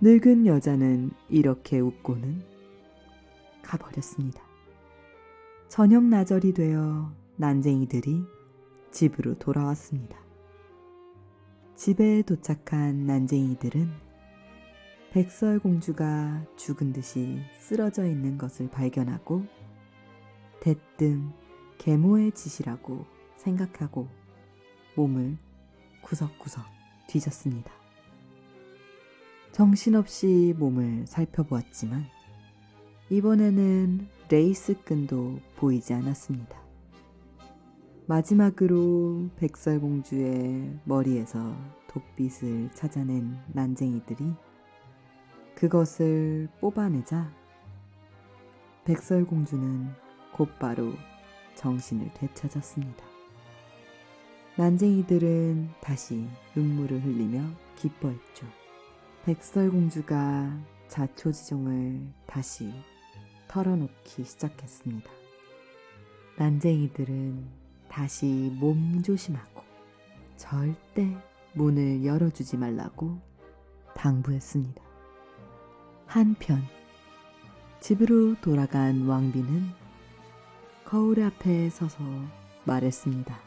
늙은 여자는 이렇게 웃고는 가버렸습니다. 저녁 나절이 되어 난쟁이들이 집으로 돌아왔습니다. 집에 도착한 난쟁이들은 백설공주가 죽은 듯이 쓰러져 있는 것을 발견하고 대뜸 계모의 짓이라고 생각하고 몸을 구석구석 뒤졌습니다. 정신없이 몸을 살펴보았지만 이번에는 레이스끈도 보이지 않았습니다. 마지막으로 백설공주의 머리에서 독빗을 찾아낸 난쟁이들이 그것을 뽑아내자 백설공주는 곧바로 정신을 되찾았습니다. 난쟁이들은 다시 눈물을 흘리며 기뻐했죠. 백설공주가 자초지종을 다시 털어놓기 시작했습니다. 난쟁이들은 다시 몸조심하고 절대 문을 열어주지 말라고 당부했습니다. 한편 집으로 돌아간 왕비는 거울 앞에 서서 말했습니다.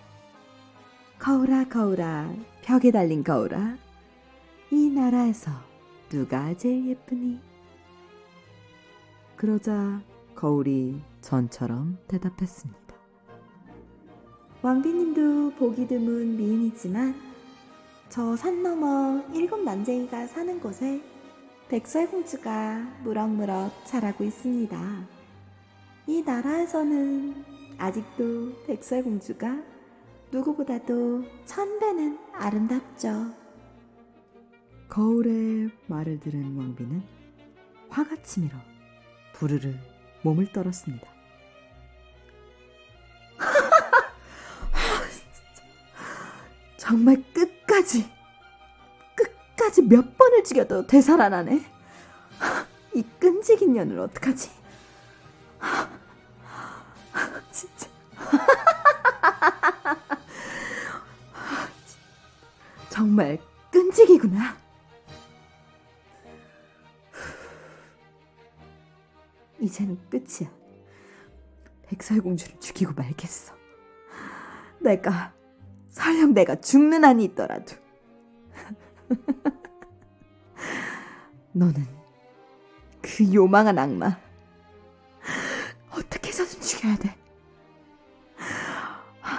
거울아 거울아 벽에 달린 거울아, 이 나라에서 누가 제일 예쁘니? 그러자 거울이 전처럼 대답했습니다. 왕비님도 보기 드문 미인이지만 저 산 너머 7 난쟁이가 사는 곳에 백설공주가 무럭무럭 자라고 있습니다. 이 나라에서는 아직도 백설공주가 누구보다도 1000배는 아름답죠. 거울의 말을 들은 왕비는 화가 치밀어 부르르 몸을 떨었습니다. 정말 끝까지 몇 번을 죽여도 되살아나네. 이 끈질긴 년을 어떡하지? 진짜. 정말 끈질기구나. 이제는 끝이야. 백설공주를 죽이고 말겠어. 설령 내가 죽는 한이 있더라도. 너는 그 요망한 악마 어떻게 해서든 죽여야 돼.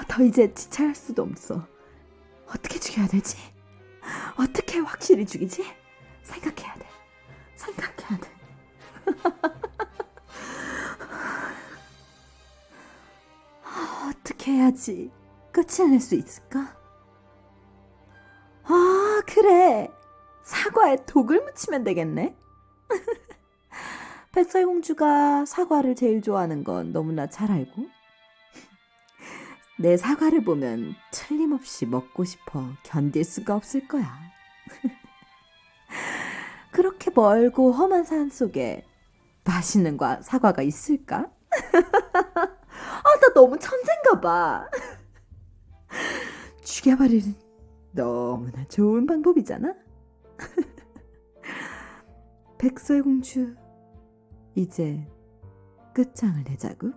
더 이제 지체할 수도 없어. 어떻게 죽여야 되지? 어떻게 확실히 죽이지? 생각해야 돼. 어떻게 해야지 끝을 낼 수 있을까? 그래. 사과에 독을 묻히면 되겠네. 백설공주가 사과를 제일 좋아하는 건 너무나 잘 알고, 내 사과를 보면 틀림없이 먹고 싶어 견딜 수가 없을 거야. 그렇게 멀고 험한 산 속에 맛있는 사과가 있을까? 나 너무 천재인가 봐. 죽여버리는 너무나 좋은 방법이잖아. 백설공주, 이제 끝장을 내자구.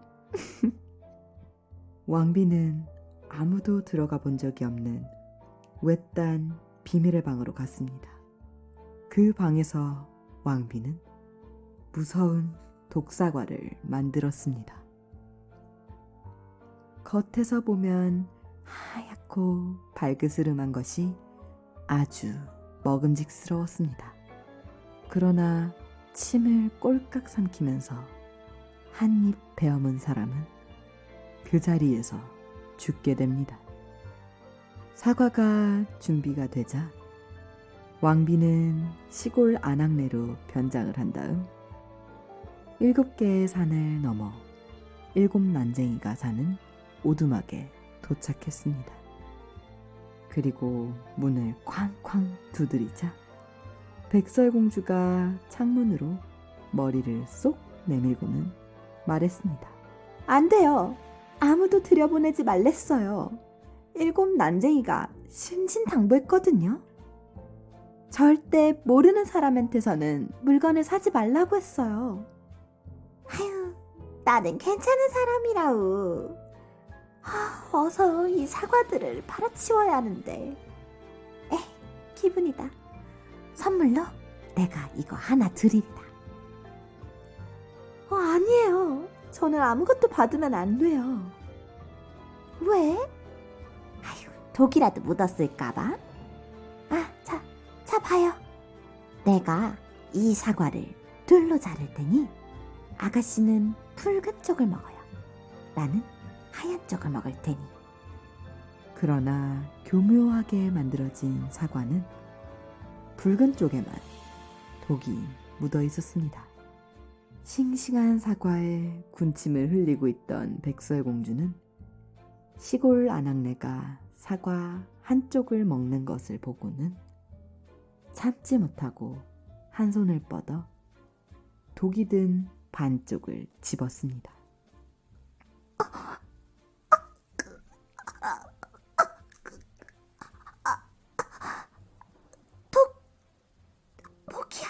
왕비는 아무도 들어가 본 적이 없는 외딴 비밀의 방으로 갔습니다. 그 방에서 왕비는 무서운 독사과를 만들었습니다. 겉에서 보면 하얗고 발그스름한 것이 아주 먹음직스러웠습니다. 그러나 침을 꼴깍 삼키면서 한 입 베어문 사람은 그 자리에서 죽게 됩니다. 사과가 준비가 되자 왕비는 시골 안악내로 변장을 한 다음 7개의 산을 넘어 7 난쟁이가 사는 오두막에 도착했습니다. 그리고 문을 쾅쾅 두드리자 백설공주가 창문으로 머리를 쏙 내밀고는 말했습니다. 안 돼요. 아무도 들여보내지 말랬어요. 7 난쟁이가 신신당부했거든요. 절대 모르는 사람한테서는 물건을 사지 말라고 했어요. 아유, 나는 괜찮은 사람이라우. 어서 이 사과들을 팔아치워야 하는데. 기분이다. 선물로 내가 이거 하나 드리리다. 아니에요. 저는 아무것도 받으면 안 돼요. 왜? 아유, 독이라도 묻었을까봐. 자 봐요. 내가 이 사과를 둘로 자를 테니 아가씨는 붉은 쪽을 먹어요. 나는 하얀 쪽을 먹을 테니. 그러나 교묘하게 만들어진 사과는 붉은 쪽에만 독이 묻어 있었습니다. 싱싱한 사과에 군침을 흘리고 있던 백설공주는 시골 아낙네가 사과 한쪽을 먹는 것을 보고는 참지 못하고 한 손을 뻗어 독이 든 반쪽을 집었습니다. 목이야.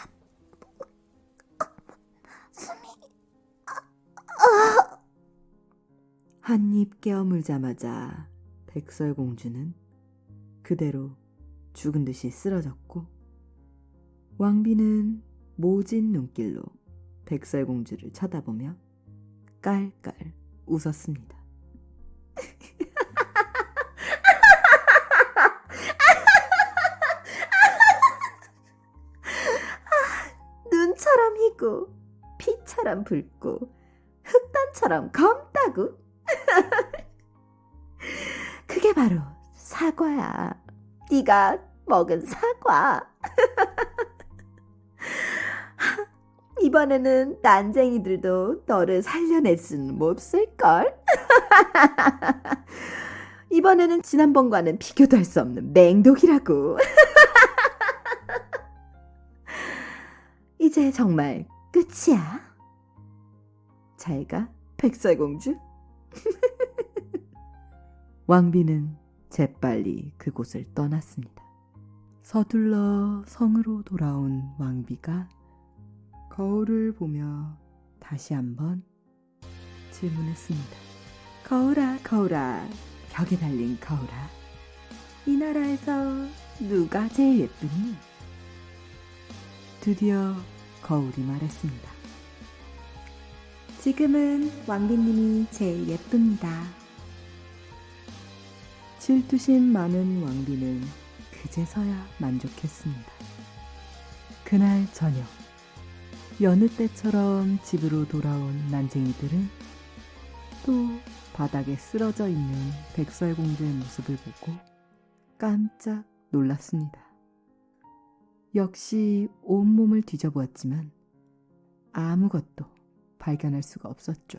숨이. 한 입 깨어물자마자 백설공주는 그대로 죽은 듯이 쓰러졌고 왕비는 모진 눈길로 백설공주를 쳐다보며 깔깔 웃었습니다. 눈처럼 희고 피처럼 붉고 흑단처럼 검다구. 그게 바로 사과야. 네가 먹은 사과. 이번에는 난쟁이들도 너를 살려낼 수는 없을걸? 이번에는 지난번과는 비교도 할 수 없는 맹독이라고. 이제 정말 끝이야. 잘 가, 백설공주. 왕비는 재빨리 그곳을 떠났습니다. 서둘러 성으로 돌아온 왕비가 거울을 보며 다시 한번 질문했습니다. 거울아, 거울아, 벽에 달린 거울아, 이 나라에서 누가 제일 예쁘니? 드디어 거울이 말했습니다. 지금은 왕비님이 제일 예쁩니다. 질투심 많은 왕비는 그제서야 만족했습니다. 그날 저녁, 여느 때처럼 집으로 돌아온 난쟁이들은 또 바닥에 쓰러져 있는 백설공주의 모습을 보고 깜짝 놀랐습니다. 역시 온몸을 뒤져보았지만 아무것도 발견할 수가 없었죠.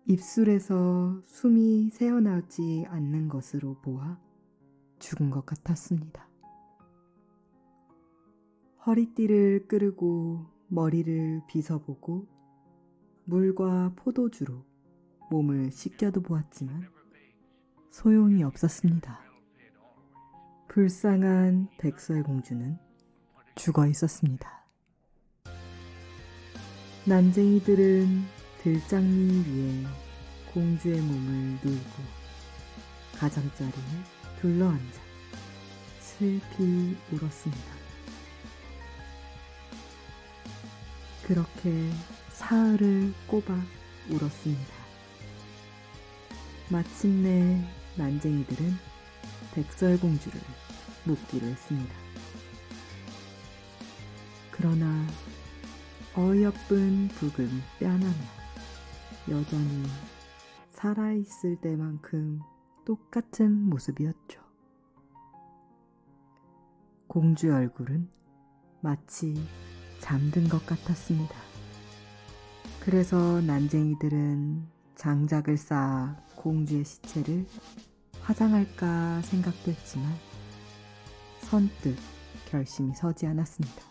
입술에서 숨이 새어나오지 않는 것으로 보아 죽은 것 같았습니다. 허리띠를 끄르고 머리를 빗어보고 물과 포도주로 몸을 씻겨도 보았지만 소용이 없었습니다. 불쌍한 백설공주는 죽어 있었습니다. 난쟁이들은 들장미 위에 공주의 몸을 누이고 가장자리에 둘러앉아 슬피 울었습니다. 그렇게 사흘을 꼬박 울었습니다. 마침내 난쟁이들은 백설공주를 묻기로 했습니다. 그러나 어여쁜 붉은 뼈나며 여전히 살아있을 때만큼 똑같은 모습이었죠. 공주의 얼굴은 마치 잠든 것 같았습니다. 그래서 난쟁이들은 장작을 쌓아 공주의 시체를 화장할까 생각도 했지만 선뜻 결심이 서지 않았습니다.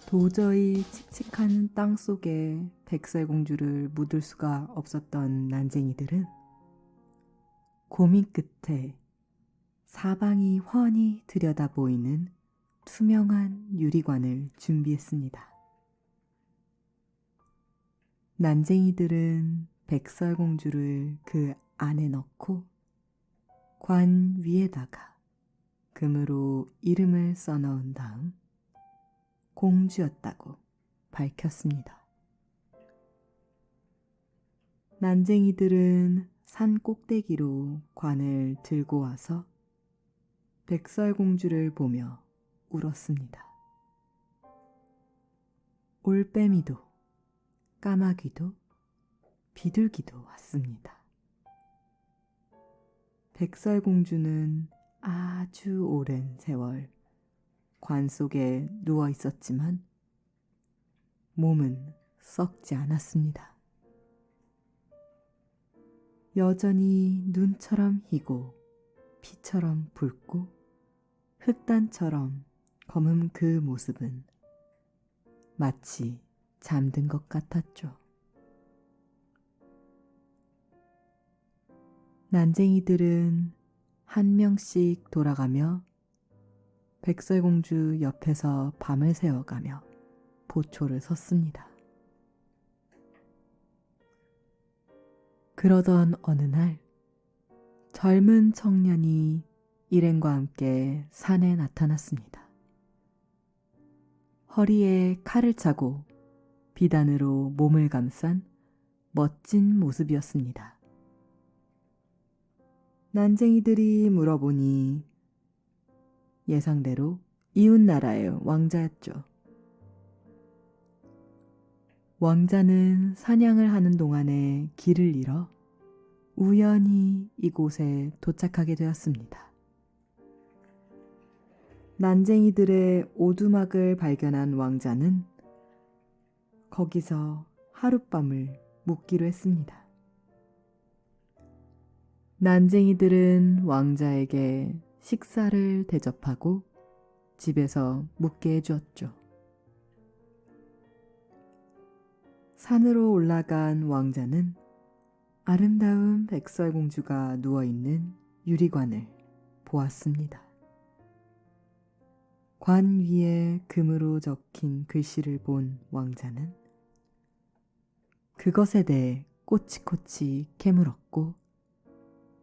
도저히 칙칙한 땅 속에 백설공주를 묻을 수가 없었던 난쟁이들은 고민 끝에 사방이 훤히 들여다 보이는 투명한 유리관을 준비했습니다. 난쟁이들은 백설공주를 그 안에 넣고 관 위에다가 금으로 이름을 써넣은 다음 공주였다고 밝혔습니다. 난쟁이들은 산 꼭대기로 관을 들고 와서 백설공주를 보며 울었습니다. 올빼미도 까마귀도 비둘기도 왔습니다. 백설공주는 아주 오랜 세월 관 속에 누워 있었지만 몸은 썩지 않았습니다. 여전히 눈처럼 희고 피처럼 붉고 흑단처럼 검은 그 모습은 마치 잠든 것 같았죠. 난쟁이들은 한 명씩 돌아가며 백설공주 옆에서 밤을 새워가며 보초를 섰습니다. 그러던 어느 날 젊은 청년이 일행과 함께 산에 나타났습니다. 허리에 칼을 차고 비단으로 몸을 감싼 멋진 모습이었습니다. 난쟁이들이 물어보니 예상대로 이웃나라의 왕자였죠. 왕자는 사냥을 하는 동안에 길을 잃어 우연히 이곳에 도착하게 되었습니다. 난쟁이들의 오두막을 발견한 왕자는 거기서 하룻밤을 묵기로 했습니다. 난쟁이들은 왕자에게 식사를 대접하고 집에서 묵게 해주었죠. 산으로 올라간 왕자는 아름다운 백설공주가 누워있는 유리관을 보았습니다. 관 위에 금으로 적힌 글씨를 본 왕자는 그것에 대해 꼬치꼬치 캐물었고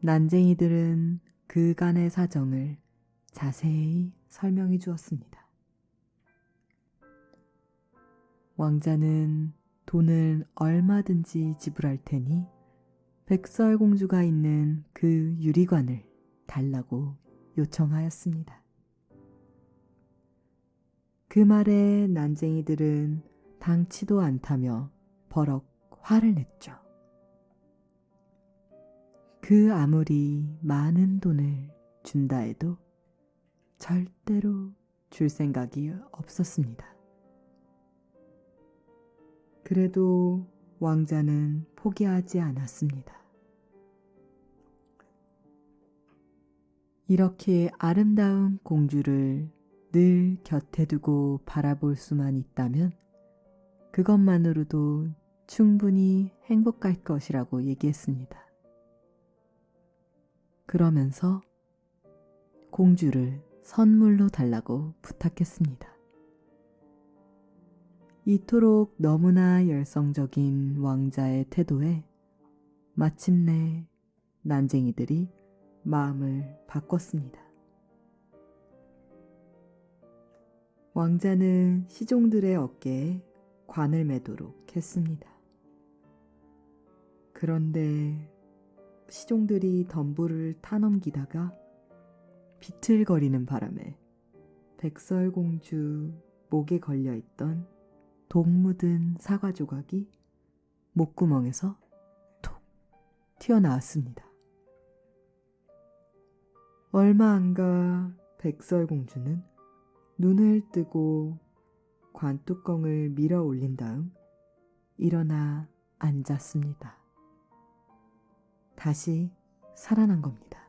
난쟁이들은 그간의 사정을 자세히 설명해 주었습니다. 왕자는 돈을 얼마든지 지불할 테니 백설공주가 있는 그 유리관을 달라고 요청하였습니다. 그 말에 난쟁이들은 당치도 않다며 버럭 화를 냈죠. 그 아무리 많은 돈을 준다 해도 절대로 줄 생각이 없었습니다. 그래도 왕자는 포기하지 않았습니다. 이렇게 아름다운 공주를 늘 곁에 두고 바라볼 수만 있다면 그것만으로도 충분히 행복할 것이라고 얘기했습니다. 그러면서 공주를 선물로 달라고 부탁했습니다. 이토록 너무나 열성적인 왕자의 태도에 마침내 난쟁이들이 마음을 바꿨습니다. 왕자는 시종들의 어깨에 관을 매도록 했습니다. 그런데 시종들이 덤불을 타넘기다가 비틀거리는 바람에 백설공주 목에 걸려있던 독 묻은 사과 조각이 목구멍에서 톡 튀어나왔습니다. 얼마 안 가 백설공주는 눈을 뜨고 관뚜껑을 밀어 올린 다음 일어나 앉았습니다. 다시 살아난 겁니다.